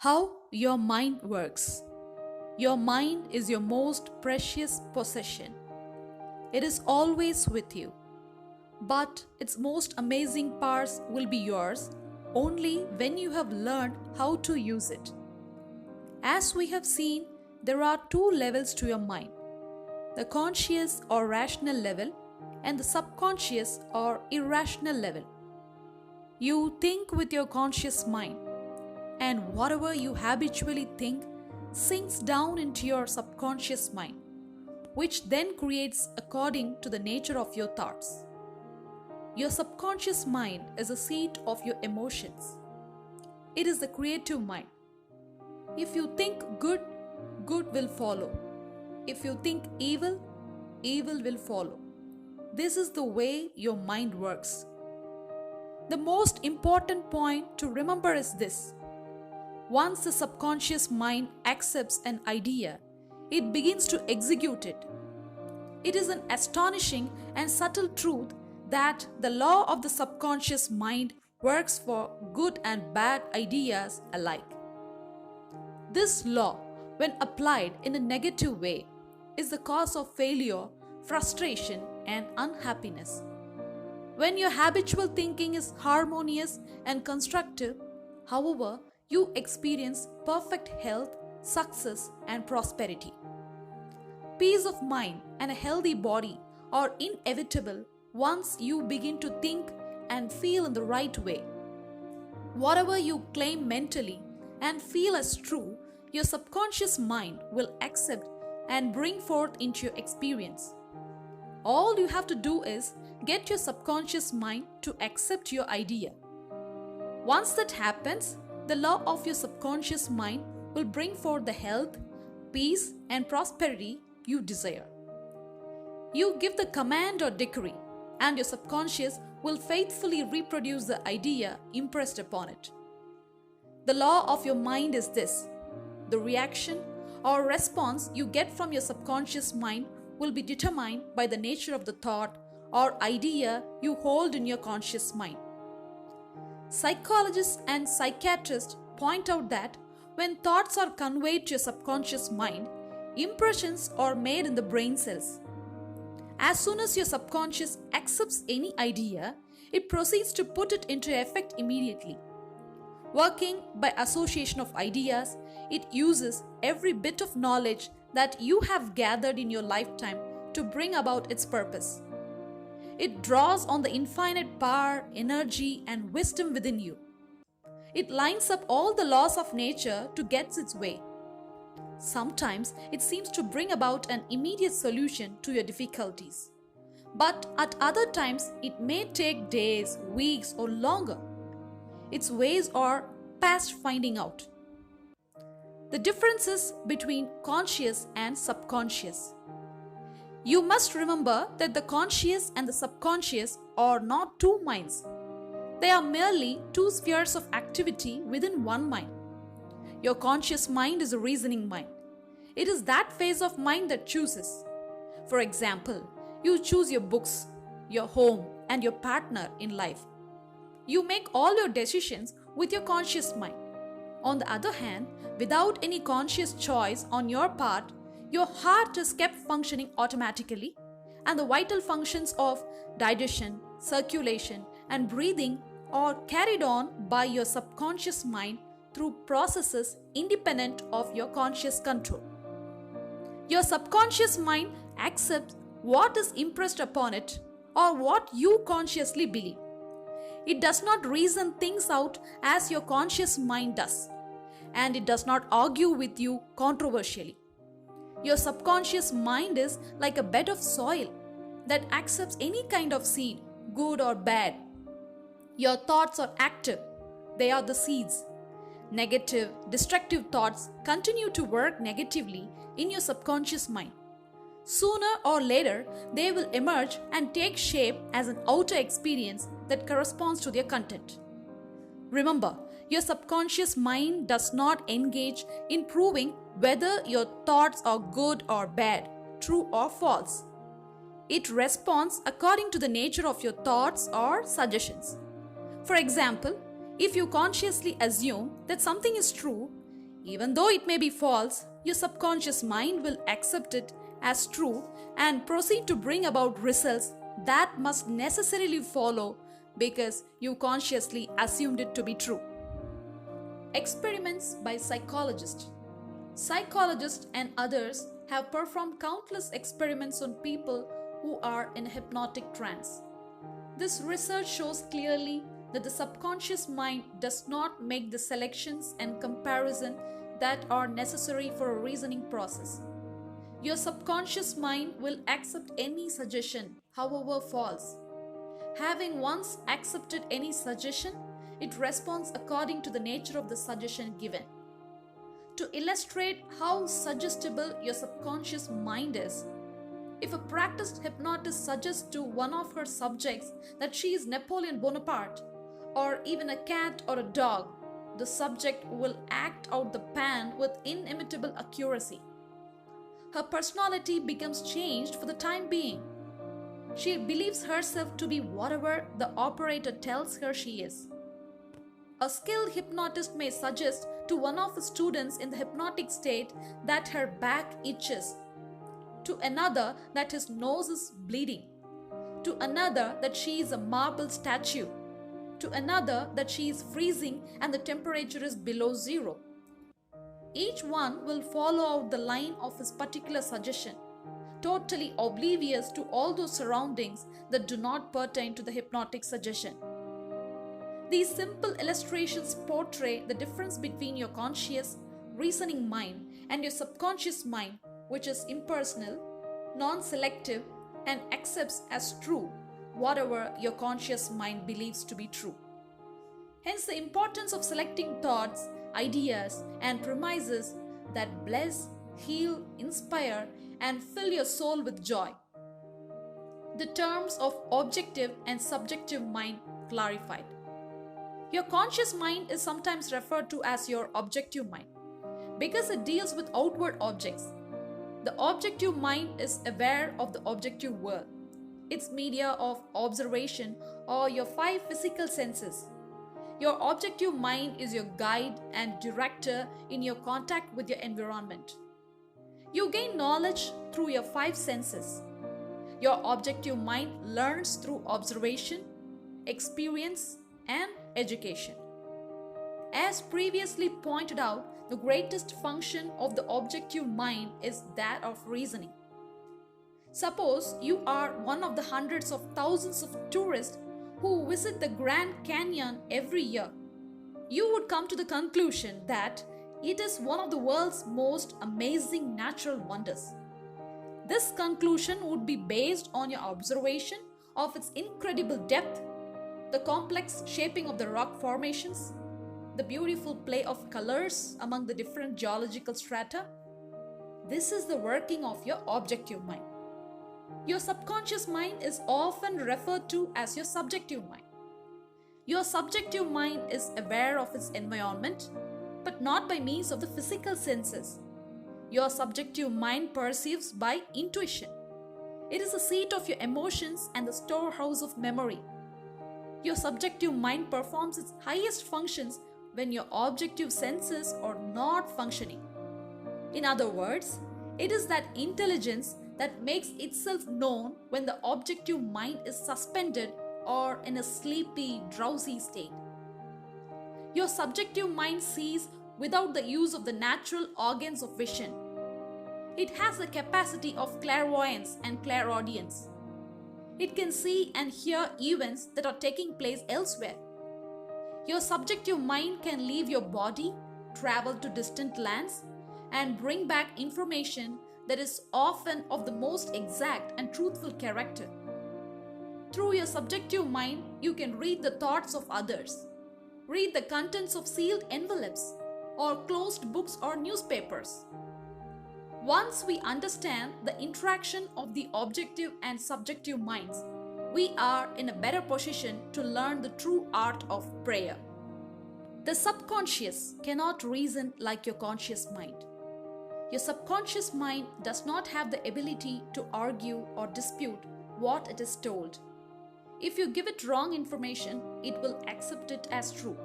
How your mind works. Your mind is your most precious possession. It is always with you. But its most amazing parts will be yours only when you have learned how to use it. As we have seen, there are two levels to your mind: the conscious or rational level and the subconscious or irrational level. You think with your conscious mind, and whatever you habitually think sinks down into your subconscious mind, which then creates according to the nature of your thoughts. Your subconscious mind is the seat of your emotions. It is the creative mind. If you think good, good will follow. If you think evil, evil will follow. This is the way your mind works. The most important point to remember is this: once the subconscious mind accepts an idea, it begins to execute it. It is an astonishing and subtle truth that the law of the subconscious mind works for good and bad ideas alike. This law, when applied in a negative way, is the cause of failure, frustration, and unhappiness. When your habitual thinking is harmonious and constructive, however, you experience perfect health, success, and prosperity. Peace of mind and a healthy body are inevitable once you begin to think and feel in the right way. Whatever you claim mentally and feel as true, your subconscious mind will accept and bring forth into your experience. All you have to do is get your subconscious mind to accept your idea. Once that happens, the law of your subconscious mind will bring forth the health, peace, and prosperity you desire. You give the command or decree, and your subconscious will faithfully reproduce the idea impressed upon it. The law of your mind is this: the reaction or response you get from your subconscious mind will be determined by the nature of the thought or idea you hold in your conscious mind. Psychologists and psychiatrists point out that when thoughts are conveyed to your subconscious mind, impressions are made in the brain cells. As soon as your subconscious accepts any idea, it proceeds to put it into effect immediately. Working by association of ideas, it uses every bit of knowledge that you have gathered in your lifetime to bring about its purpose. It draws on the infinite power, energy, and wisdom within you. It lines up all the laws of nature to get its way. Sometimes it seems to bring about an immediate solution to your difficulties. But at other times, it may take days, weeks, or longer. Its ways are past finding out. The differences between conscious and subconscious. You must remember that the conscious and the subconscious are not two minds. They are merely two spheres of activity within one mind. Your conscious mind is a reasoning mind. It is that phase of mind that chooses. For example, you choose your books, your home, and your partner in life. You make all your decisions with your conscious mind. On the other hand, without any conscious choice on your part, your heart is kept functioning automatically, and the vital functions of digestion, circulation, and breathing are carried on by your subconscious mind through processes independent of your conscious control. Your subconscious mind accepts what is impressed upon it or what you consciously believe. It does not reason things out as your conscious mind does, and it does not argue with you controversially. Your subconscious mind is like a bed of soil that accepts any kind of seed, good or bad. Your thoughts are active. They are the seeds. Negative, destructive thoughts continue to work negatively in your subconscious mind. Sooner or later, they will emerge and take shape as an outer experience that corresponds to their content. Remember, your subconscious mind does not engage in proving whether your thoughts are good or bad, true or false. It responds according to the nature of your thoughts or suggestions. For example, if you consciously assume that something is true, Even though it may be false, your subconscious mind will accept it as true and proceed to bring about results that must necessarily follow because you consciously assumed it to be true. Experiments by psychologists. Psychologists and others have performed countless experiments on people who are in a hypnotic trance. This research shows clearly that the subconscious mind does not make the selections and comparison that are necessary for a reasoning process. Your subconscious mind will accept any suggestion, however false. Having once accepted any suggestion, it responds according to the nature of the suggestion given. To illustrate how suggestible your subconscious mind is, if a practiced hypnotist suggests to one of her subjects that she is Napoleon Bonaparte, or even a cat or a dog, the subject will act out the plan with inimitable accuracy. Her personality becomes changed for the time being. She believes herself to be whatever the operator tells her she is. A skilled hypnotist may suggest to one of his students in the hypnotic state that her back itches, to another that his nose is bleeding, to another that she is a marble statue, to another that she is freezing and the temperature is below zero. Each one will follow out the line of his particular suggestion, totally oblivious to all those surroundings that do not pertain to the hypnotic suggestion. These simple illustrations portray the difference between your conscious, reasoning mind and your subconscious mind, which is impersonal, non-selective, and accepts as true whatever your conscious mind believes to be true. Hence, the importance of selecting thoughts, ideas, and premises that bless, heal, inspire, and fill your soul with joy. The terms of objective and subjective mind clarified. Your conscious mind is sometimes referred to as your objective mind because it deals with outward objects. The objective mind is aware of the objective world, its media of observation, or your five physical senses. Your objective mind is your guide and director in your contact with your environment. You gain knowledge through your five senses. Your objective mind learns through observation, experience, and education. As previously pointed out, the greatest function of the objective mind is that of reasoning. Suppose you are one of the hundreds of thousands of tourists who visit the Grand Canyon every year. You would come to the conclusion that it is one of the world's most amazing natural wonders. This conclusion would be based on your observation of its incredible depth, the complex shaping of the rock formations, the beautiful play of colors among the different geological strata. This is the working of your objective mind. Your subconscious mind is often referred to as your subjective mind. Your subjective mind is aware of its environment, but not by means of the physical senses. Your subjective mind perceives by intuition. It is the seat of your emotions and the storehouse of memory. Your subjective mind performs its highest functions when your objective senses are not functioning. In other words, it is that intelligence that makes itself known when the objective mind is suspended or in a sleepy, drowsy state. Your subjective mind sees without the use of the natural organs of vision. It has the capacity of clairvoyance and clairaudience. It can see and hear events that are taking place elsewhere. Your subjective mind can leave your body, travel to distant lands, and bring back information that is often of the most exact and truthful character. Through your subjective mind, you can read the thoughts of others, read the contents of sealed envelopes, or closed books or newspapers. Once we understand the interaction of the objective and subjective minds, we are in a better position to learn the true art of prayer. The subconscious cannot reason like your conscious mind. Your subconscious mind does not have the ability to argue or dispute what it is told. If you give it wrong information, it will accept it as true.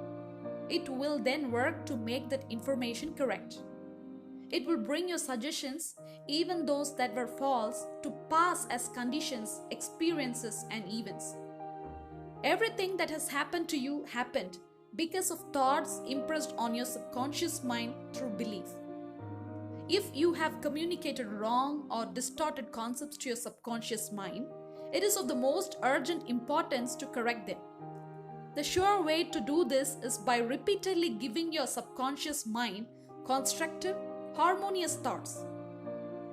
it will then work to make that information correct. It will bring your suggestions, even those that were false, to pass as conditions, experiences, and events. Everything that has happened to you happened because of thoughts impressed on your subconscious mind through belief. If you have communicated wrong or distorted concepts to your subconscious mind, it is of the most urgent importance to correct them. The sure way to do this is by repeatedly giving your subconscious mind constructive, harmonious thoughts.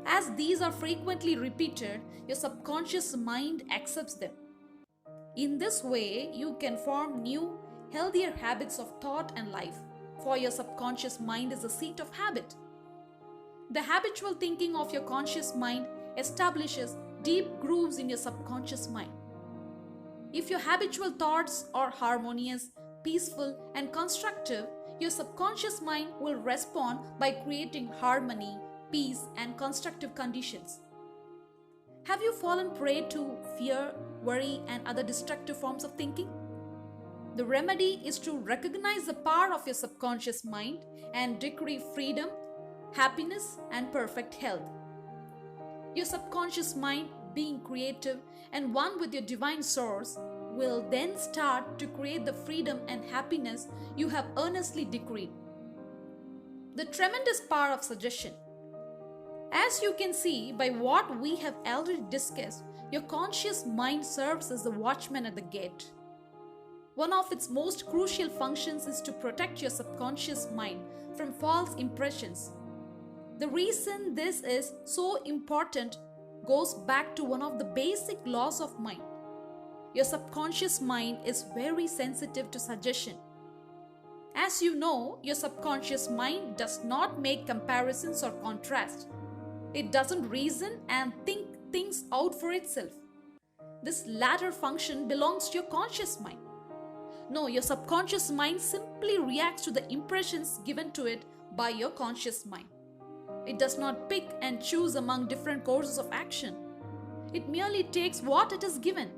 As these are frequently repeated, your subconscious mind accepts them. In this way, you can form new, healthier habits of thought and life, for your subconscious mind is the seat of habit. The habitual thinking of your conscious mind establishes deep grooves in your subconscious mind. If your habitual thoughts are harmonious, peaceful, and constructive, your subconscious mind will respond by creating harmony, peace, and constructive conditions. Have you fallen prey to fear, worry, and other destructive forms of thinking? The remedy is to recognize the power of your subconscious mind and decree freedom, happiness, and perfect health. Your subconscious mind, being creative and one with your divine source, will then start to create the freedom and happiness you have earnestly decreed. The tremendous power of suggestion. As you can see by what we have already discussed, your conscious mind serves as the watchman at the gate. One of its most crucial functions is to protect your subconscious mind from false impressions. The reason this is so important goes back to one of the basic laws of mind. Your subconscious mind is very sensitive to suggestion. As you know, your subconscious mind does not make comparisons or contrast. It doesn't reason and think things out for itself. This latter function belongs to your conscious mind. No, your subconscious mind simply reacts to the impressions given to it by your conscious mind. It does not pick and choose among different courses of action. It merely takes what it is given.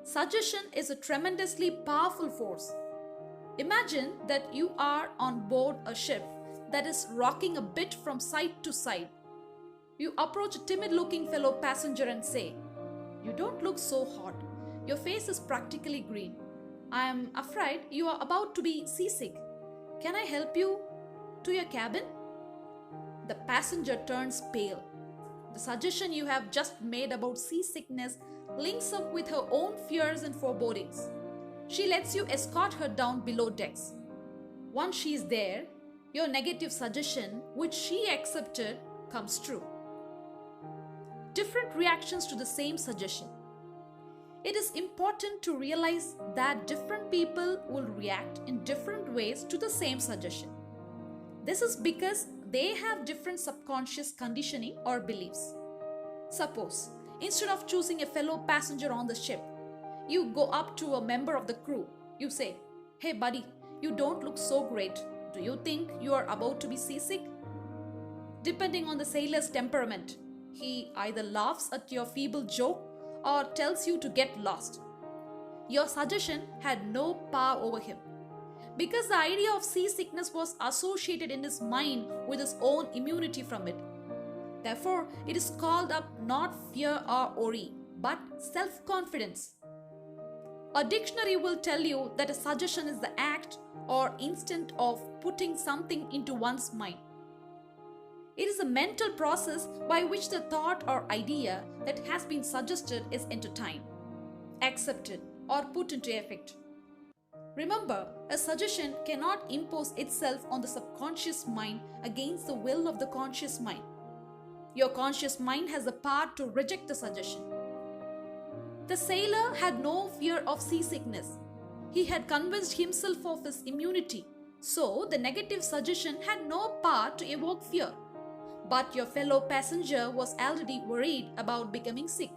Suggestion is a tremendously powerful force. Imagine that you are on board a ship that is rocking a bit from side to side. You approach a timid-looking fellow passenger and say, "You don't look so hot. Your face is practically green. I am afraid you are about to be seasick. Can I help you to your cabin?" The passenger turns pale. The suggestion you have just made about seasickness links up with her own fears and forebodings. She lets you escort her down below decks. Once she is there, your negative suggestion, which she accepted, comes true. Different reactions to the same suggestion. It is important to realize that different people will react in different ways to the same suggestion. This is because they have different subconscious conditioning or beliefs. Suppose, instead of choosing a fellow passenger on the ship, you go up to a member of the crew. You say, "Hey buddy, you don't look so great. Do you think you are about to be seasick?" Depending on the sailor's temperament, he either laughs at your feeble joke or tells you to get lost. Your suggestion had no power over him, because the idea of seasickness was associated in his mind with his own immunity from it. Therefore, it is called up not fear or worry, but self-confidence. A dictionary will tell you that a suggestion is the act or instant of putting something into one's mind. It is a mental process by which the thought or idea that has been suggested is entertained, accepted, or put into effect. Remember, a suggestion cannot impose itself on the subconscious mind against the will of the conscious mind. Your conscious mind has the power to reject the suggestion. The sailor had no fear of seasickness. He had convinced himself of his immunity, so the negative suggestion had no power to evoke fear. But your fellow passenger was already worried about becoming sick.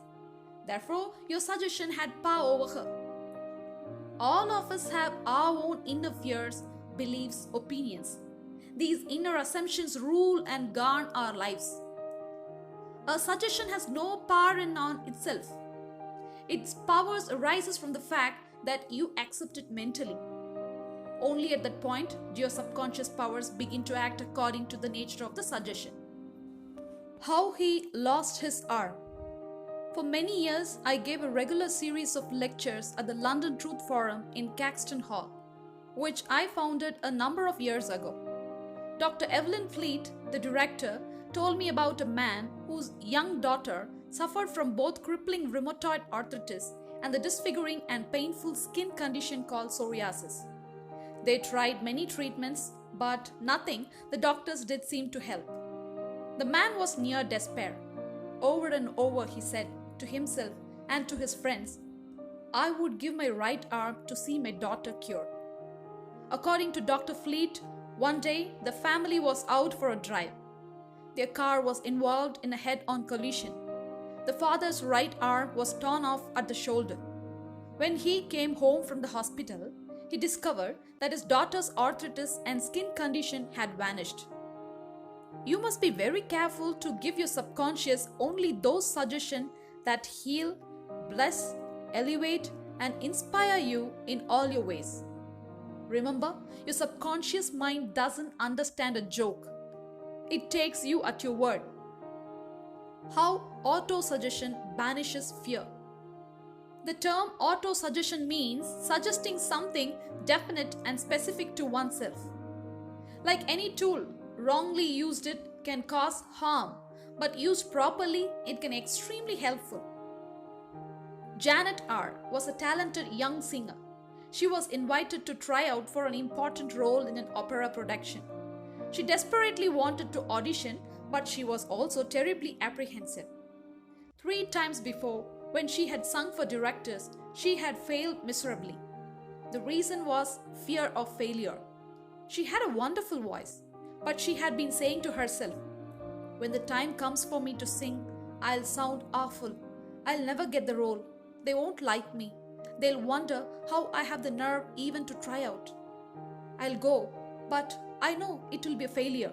Therefore, your suggestion had power over her. All of us have our own inner fears, beliefs, opinions. These inner assumptions rule and govern our lives. A suggestion has no power in on itself. Its powers arises from the fact that you accept it mentally. Only at that point do your subconscious powers begin to act according to the nature of the suggestion. How he lost his arm. For many years, I gave a regular series of lectures at the London Truth Forum in Caxton Hall, which I founded a number of years ago. Dr. Evelyn Fleet, the director, told me about a man whose young daughter suffered from both crippling rheumatoid arthritis and the disfiguring and painful skin condition called psoriasis. They tried many treatments, but nothing the doctors did seem to help. The man was near despair. Over and over he said to himself and to his friends, "I would give my right arm to see my daughter cured." According to Dr. Fleet, one day the family was out for a drive. Their car was involved in a head-on collision. The father's right arm was torn off at the shoulder. When he came home from the hospital, he discovered that his daughter's arthritis and skin condition had vanished. You must be very careful to give your subconscious only those suggestions that heal, bless, elevate, and inspire you in all your ways. Remember, your subconscious mind doesn't understand a joke. It takes you at your word. How auto-suggestion banishes fear. The term auto-suggestion means suggesting something definite and specific to oneself. Like any tool, wrongly used it can cause harm, but used properly, it can be extremely helpful. Janet R. was a talented young singer. She was invited to try out for an important role in an opera production. She desperately wanted to audition, but she was also terribly apprehensive. 3 times before, when she had sung for directors, she had failed miserably. The reason was fear of failure. She had a wonderful voice, but she had been saying to herself, "When the time comes for me to sing, I'll sound awful. I'll never get the role. They won't like me. They'll wonder how I have the nerve even to try out. I'll go, but I know it will be a failure."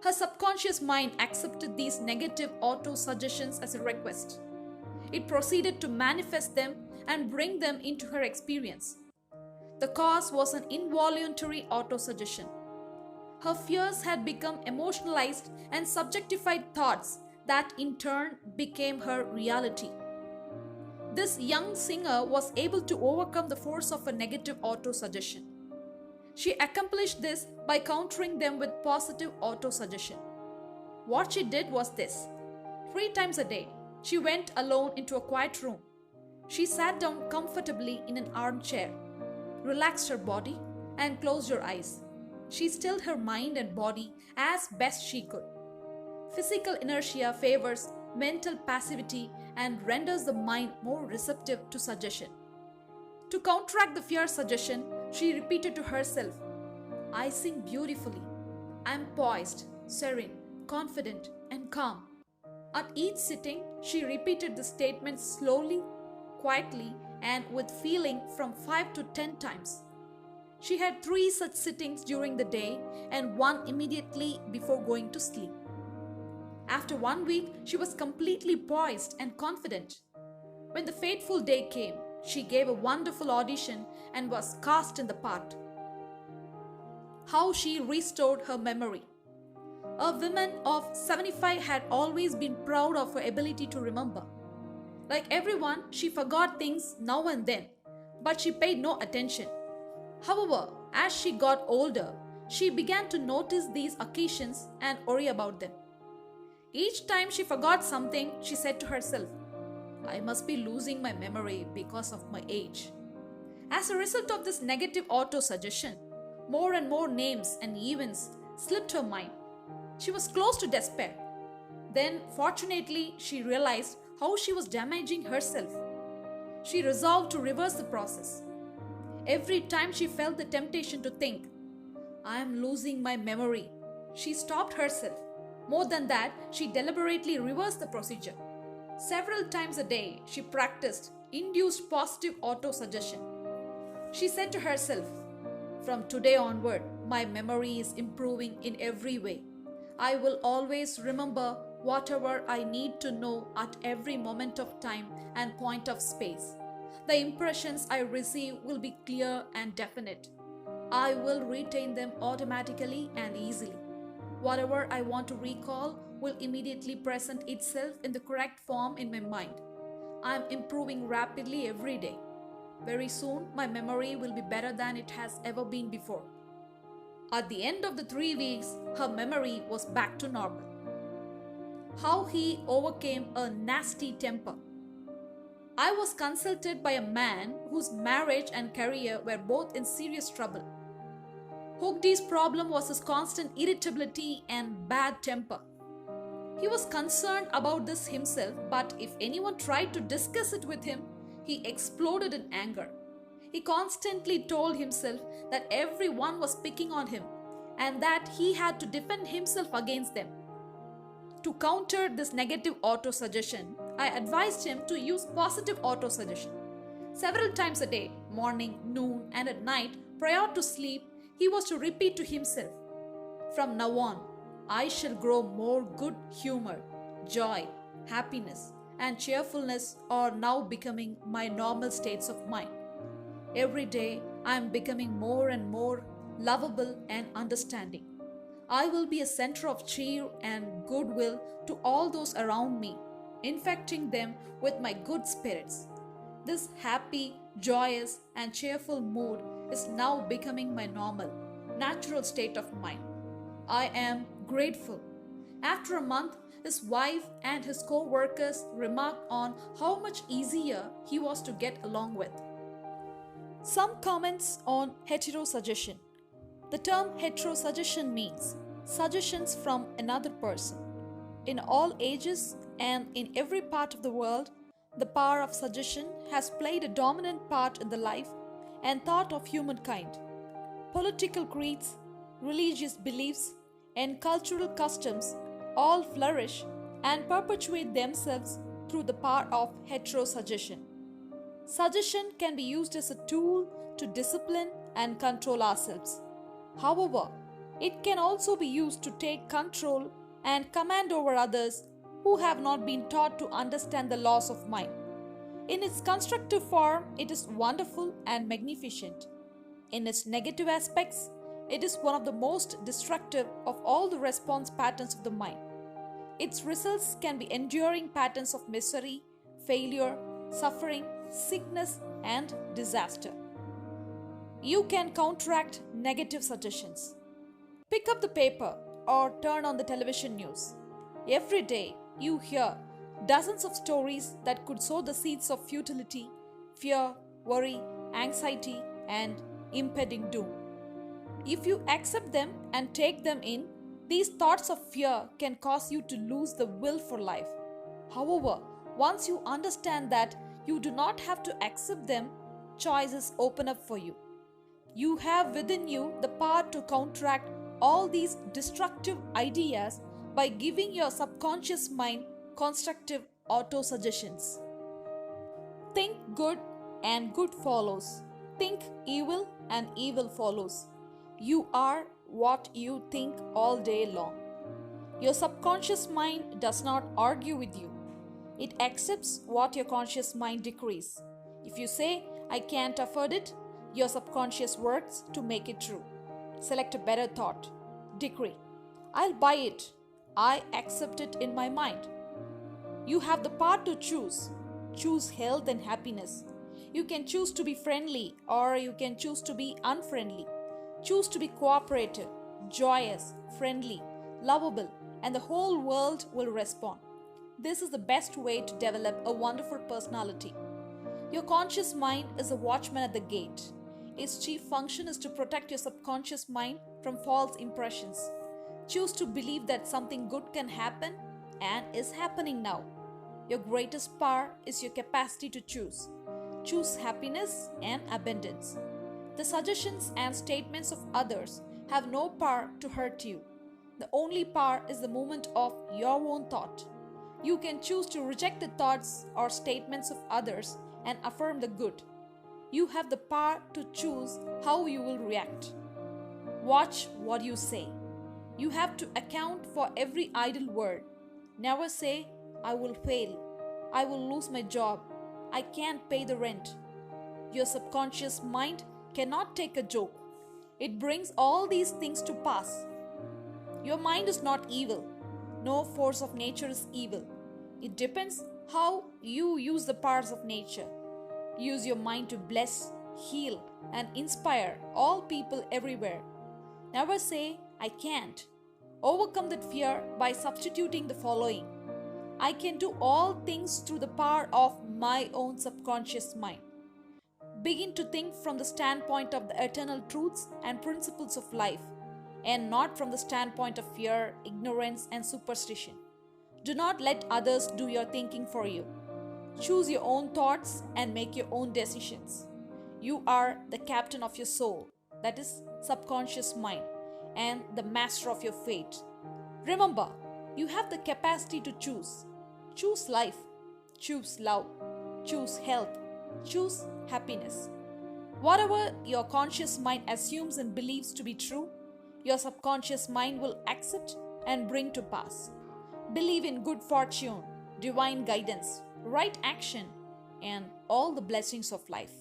Her subconscious mind accepted these negative auto-suggestions as a request. It proceeded to manifest them and bring them into her experience. The cause was an involuntary auto-suggestion. Her fears had become emotionalized and subjectified thoughts that in turn became her reality. This young singer was able to overcome the force of a negative auto-suggestion. She accomplished this by countering them with positive auto-suggestion. What she did was this. 3 times a day, she went alone into a quiet room. She sat down comfortably in an armchair, relaxed her body, and closed her eyes. She stilled her mind and body as best she could. Physical inertia favors mental passivity and renders the mind more receptive to suggestion. To counteract the fear suggestion, she repeated to herself, "I sing beautifully. I am poised, serene, confident, and calm." At each sitting, she repeated the statement slowly, quietly, and with feeling from 5 to 10 times. She had 3 such sittings during the day and 1 immediately before going to sleep. After 1 week, she was completely poised and confident. When the fateful day came, she gave a wonderful audition and was cast in the part. How she restored her memory. A woman of 75 had always been proud of her ability to remember. Like everyone, she forgot things now and then, but she paid no attention. However, as she got older, she began to notice these occasions and worry about them. Each time she forgot something, she said to herself, "I must be losing my memory because of my age." As a result of this negative auto-suggestion, more and more names and events slipped her mind. She was close to despair. Then, fortunately, she realized how she was damaging herself. She resolved to reverse the process. Every time she felt the temptation to think, "I am losing my memory," she stopped herself. More than that, she deliberately reversed the procedure. Several times a day, she practiced induced positive auto-suggestion. She said to herself, "From today onward, my memory is improving in every way. I will always remember whatever I need to know at every moment of time and point of space. The impressions I receive will be clear and definite. I will retain them automatically and easily. Whatever I want to recall will immediately present itself in the correct form in my mind. I am improving rapidly every day. Very soon, my memory will be better than it has ever been before. At the end of the 3 weeks, her memory was back to normal. How he overcame a nasty temper. I was consulted by a man whose marriage and career were both in serious trouble. Hookdy's problem was his constant irritability and bad temper. He was concerned about this himself, but if anyone tried to discuss it with him, he exploded in anger. He constantly told himself that everyone was picking on him and that he had to defend himself against them. To counter this negative auto-suggestion, I advised him to use positive auto-suggestion. Several times a day, morning, noon, and at night, prior to sleep, he was to repeat to himself, "From now on, I shall grow more good humor, joy, happiness, and cheerfulness are now becoming my normal states of mind. Every day, I am becoming more and more lovable and understanding. I will be a center of cheer and goodwill to all those around me, infecting them with my good spirits. This happy, joyous, and cheerful mood is now becoming my normal, natural state of mind. I am grateful." After a month, his wife and his co-workers remarked on how much easier he was to get along with. Some comments on heterosuggestion. The term heterosuggestion means suggestions from another person. In all ages and in every part of the world, the power of suggestion has played a dominant part in the life and thought of humankind. Political creeds, religious beliefs, and cultural customs all flourish and perpetuate themselves through the power of heterosuggestion. Suggestion can be used as a tool to discipline and control ourselves. However, it can also be used to take control and command over others who have not been taught to understand the laws of mind. In its constructive form, it is wonderful and magnificent. In its negative aspects, it is one of the most destructive of all the response patterns of the mind. Its results can be enduring patterns of misery, failure, suffering, sickness, and disaster. You can counteract negative suggestions. Pick up the paper or turn on the television news. Every day you hear dozens of stories that could sow the seeds of futility, fear, worry, anxiety, and impending doom. If you accept them and take them in, these thoughts of fear can cause you to lose the will for life. However, once you understand that you do not have to accept them, choices open up for you. You have within you the power to counteract all these destructive ideas by giving your subconscious mind constructive auto-suggestions. Think good and good follows. Think evil and evil follows. You are what you think all day long. Your subconscious mind does not argue with you. It accepts what your conscious mind decrees. If you say, "I can't afford it," your subconscious works to make it true. Select a better thought. Decree, "I'll buy it. I accept it in my mind." You have the power to choose. Choose health and happiness. You can choose to be friendly or you can choose to be unfriendly. Choose to be cooperative, joyous, friendly, lovable, and the whole world will respond. This is the best way to develop a wonderful personality. Your conscious mind is a watchman at the gate. Its chief function is to protect your subconscious mind from false impressions. Choose to believe that something good can happen and is happening now. Your greatest power is your capacity to choose. Choose happiness and abundance. The suggestions and statements of others have no power to hurt you. The only power is the movement of your own thought. You can choose to reject the thoughts or statements of others and affirm the good. You have the power to choose how you will react. Watch what you say. You have to account for every idle word. Never say, "I will fail. I will lose my job. I can't pay the rent." Your subconscious mind cannot take a joke. it brings all these things to pass. Your mind is not evil. No force of nature is evil. It depends how you use the powers of nature. Use your mind to bless, heal, and inspire all people everywhere. Never say, I can't. Overcome that fear by substituting the following: I can do all things through the power of my own subconscious mind. Begin to think from the standpoint of the eternal truths and principles of life, and not from the standpoint of fear, ignorance, and superstition. Do not let others do your thinking for you. Choose your own thoughts and make your own decisions. You are the captain of your soul, that is, subconscious mind, and the master of your fate. Remember, you have the capacity to choose. Choose life, choose love, choose health, choose happiness. Whatever your conscious mind assumes and believes to be true, your subconscious mind will accept and bring to pass. Believe in good fortune, divine guidance, right action, and all the blessings of life.